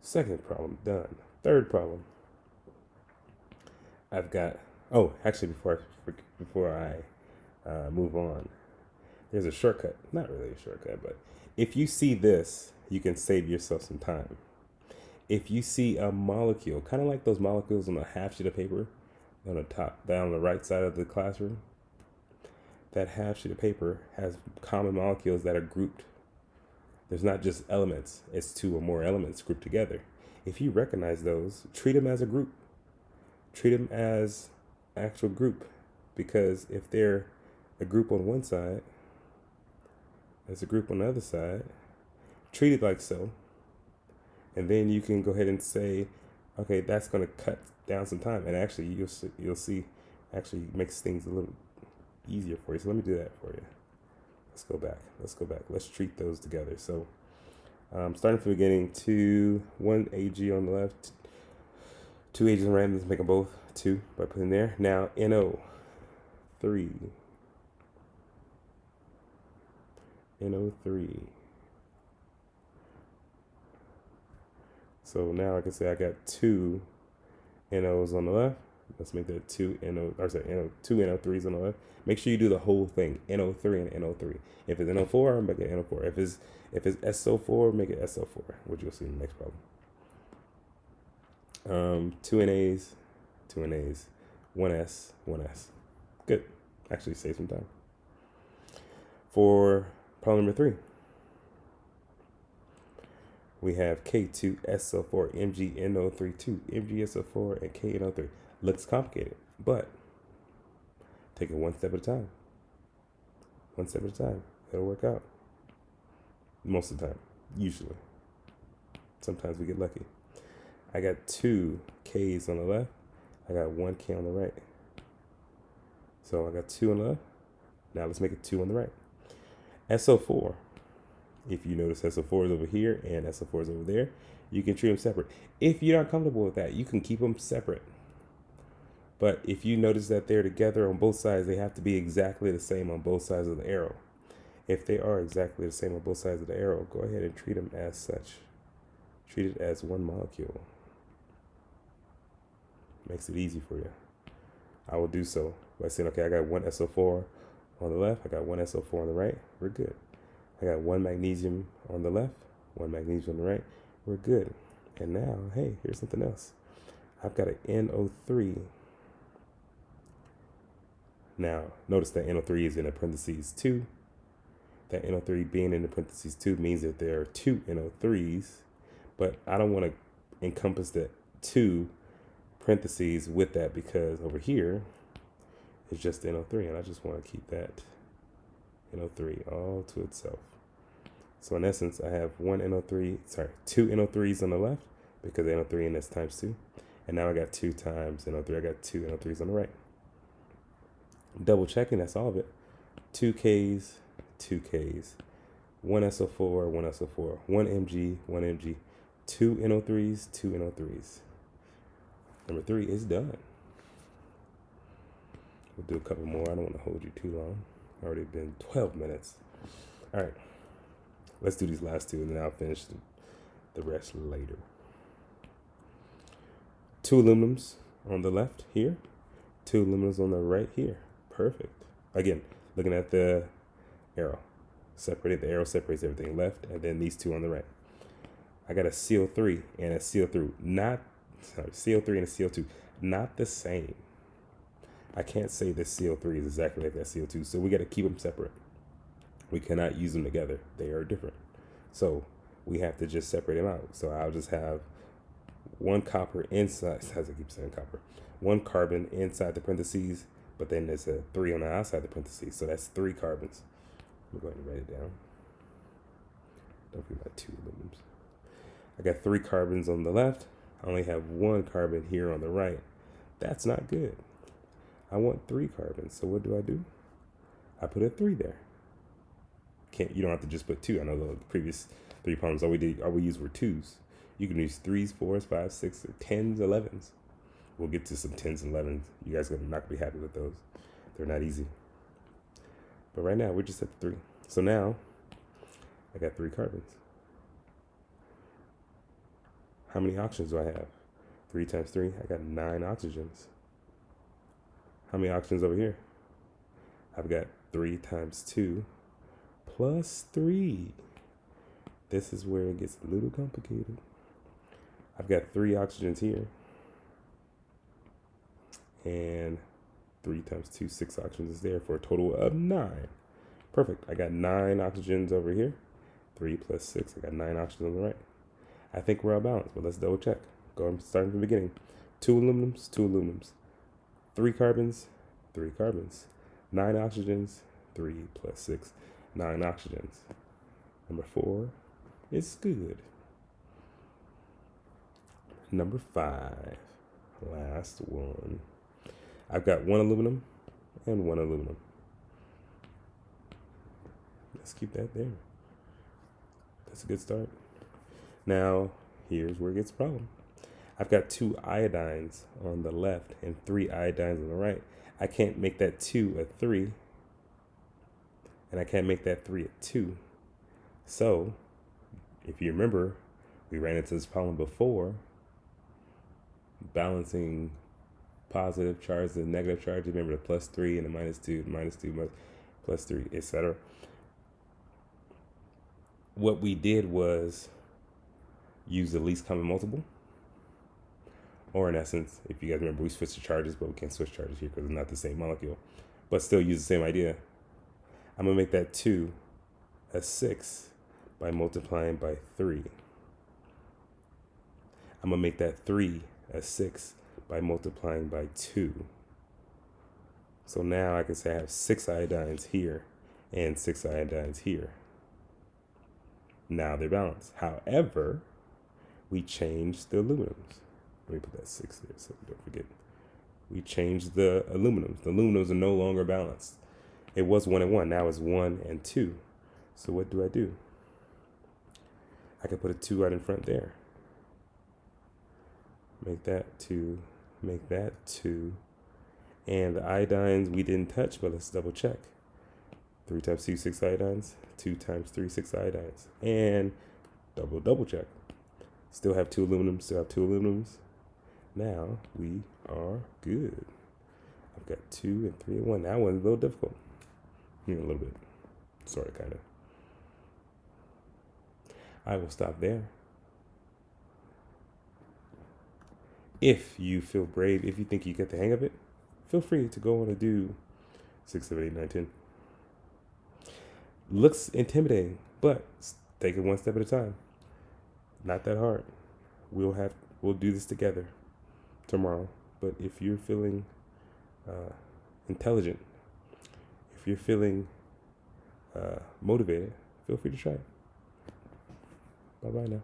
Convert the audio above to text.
Second problem done. Third problem. I've got. Oh, actually, before I move on, there's a shortcut. Not really a shortcut, but if you see this, you can save yourself some time. If you see a molecule, kind of like those molecules on a half sheet of paper on the top, down the right side of the classroom, that half sheet of paper has common molecules that are grouped. There's not just elements, it's two or more elements grouped together. If you recognize those, treat them as a group. Treat them as actual group, because if they're a group on one side, there's a group on the other side, treat it like so. And then you can go ahead and say, okay, that's going to cut down some time. And actually, you'll see, actually makes things a little easier for you. So let me do that for you. Let's go back. Let's treat those together. So starting from the beginning, 1 AG on the left, 2 A's on the right. Let's make them both 2 by putting there. Now NO3. NO3. So now I can say I got 2 NOs on the left. Let's make that 2 NO3s on the left. Make sure you do the whole thing, NO3 and NO3. If it's NO4, make it NO4. If it's SO4, make it SO4, which you'll see in the next problem. 2 NAs, 2 NAs, 1S, 1S. Good. Actually save some time. For problem number 3, we have K2SO4, MgNO3, 2, MgSO4, and KNO3. Looks complicated, but take it one step at a time. One step at a time. It'll work out. Most of the time, usually. Sometimes we get lucky. I got 2 Ks on the left. I got 1 K on the right. So I got 2 on the left. Now let's make it 2 on the right. SO4. If you notice SO4 is over here and SO4 is over there, you can treat them separate. If you're not comfortable with that, you can keep them separate. But if you notice that they're together on both sides, they have to be exactly the same on both sides of the arrow. If they are exactly the same on both sides of the arrow, go ahead and treat them as such. Treat it as one molecule. Makes it easy for you. I will do so by saying, okay, I got 1 SO4 on the left. I got 1 SO4 on the right. We're good. I got 1 magnesium on the left, 1 magnesium on the right. We're good. And now, hey, here's something else. I've got an NO3. Now, notice that NO3 is in the parentheses 2. That NO3 being in the parentheses 2 means that there are 2 NO3s, but I don't want to encompass the 2 parentheses with that, because over here is just NO3, and I just want to keep that NO3 all to itself. So in essence, I have 2 NO3s on the left, because NO3 and that's times 2. And now I got 2 times NO3. I got 2 NO3s on the right. Double checking, that's all of it. 2 Ks, 2 Ks, 1 SO4, 1 SO4, 1 Mg, 1 Mg, 2 NO3s, 2 NO3s. Number 3 is done. We'll do a couple more. I don't want to hold you too long. Already been 12 minutes. All right. Let's do these last 2, and then I'll finish the rest later. 2 aluminums on the left here. 2 aluminums on the right here. Perfect. Again, looking at the arrow. The arrow separates everything left, and then these 2 on the right. I got a CO3 and a CO3. CO3 and a CO2. Not the same. I can't say this CO3 is exactly like that CO2, so we got to keep them separate. We cannot use them together. They are different. So we have to just separate them out. So I'll just have 1 copper inside, as I keep saying copper, 1 carbon inside the parentheses, but then there's a 3 on the outside the parentheses. So that's 3 carbons. I'm going to write it down. Don't forget my 2 aluminums. I got 3 carbons on the left. I only have 1 carbon here on the right. That's not good. I want 3 carbons. So what do? I put a 3 there. You don't have to just put 2. I know the previous 3 problems all we used were 2s. You can use 3s, 4s, 5s, 6s, 10s, 11s. We'll get to some 10s and 11s. You guys are not gonna be happy with those. They're not easy. But right now we're just at 3. So now I got 3 carbons. How many oxygens do I have? 3 times 3, I got 9 oxygens. How many oxygens over here? I've got 3 times 2 plus 3. This is where it gets a little complicated. I've got 3 oxygens here. And 3 times 2, 6 oxygens is there for a total of 9. Perfect. I got 9 oxygens over here. 3 plus 6, I got 9 oxygens on the right. I think we're all balanced, but let's double check. Go and start from the beginning. 2 aluminums, 2 aluminums. 3 carbons, 3 carbons. 9 oxygens, 3 plus 6, 9 oxygens. Number 4 is good. Number 5, last one. I've got 1 aluminum and 1 aluminum. Let's keep that there. That's a good start. Now, here's where it gets a problem. I've got 2 iodines on the left and 3 iodines on the right. I can't make that 2 a 3, and I can't make that 3 a 2. So, if you remember, we ran into this problem before, balancing positive charges and negative charges. Remember the plus 3 and the minus 2, plus 3, etc. What we did was use the least common multiple. Or in essence, if you guys remember, we switched the charges, but we can't switch charges here because it's not the same molecule. But still use the same idea. I'm going to make that 2 a 6 by multiplying by 3. I'm going to make that 3 a 6 by multiplying by 2. So now I can say I have 6 iodines here and 6 iodines here. Now they're balanced. However, we changed the aluminums. Let me put that 6 there so we don't forget. We changed the aluminums. The aluminums are no longer balanced. It was 1 and 1. Now it's 1 and 2. So what do? I can put a 2 right in front there. Make that 2. Make that 2. And the iodines we didn't touch, but let's double check. 3 times 2, 6 iodines. 2 times 3, 6 iodines. And double check. Still have 2 aluminums. Now we are good. I've got 2 and 3 and 1. That one's a little difficult. A little bit. Sort of, kind of. I will stop there. If you feel brave, if you think you get the hang of it, feel free to go on and do 6, 7, 8, 9, 10. Looks intimidating, but take it one step at a time. Not that hard. We'll do this together tomorrow. But if you're feeling intelligent, if you're feeling motivated, feel free to try it. Bye-bye now.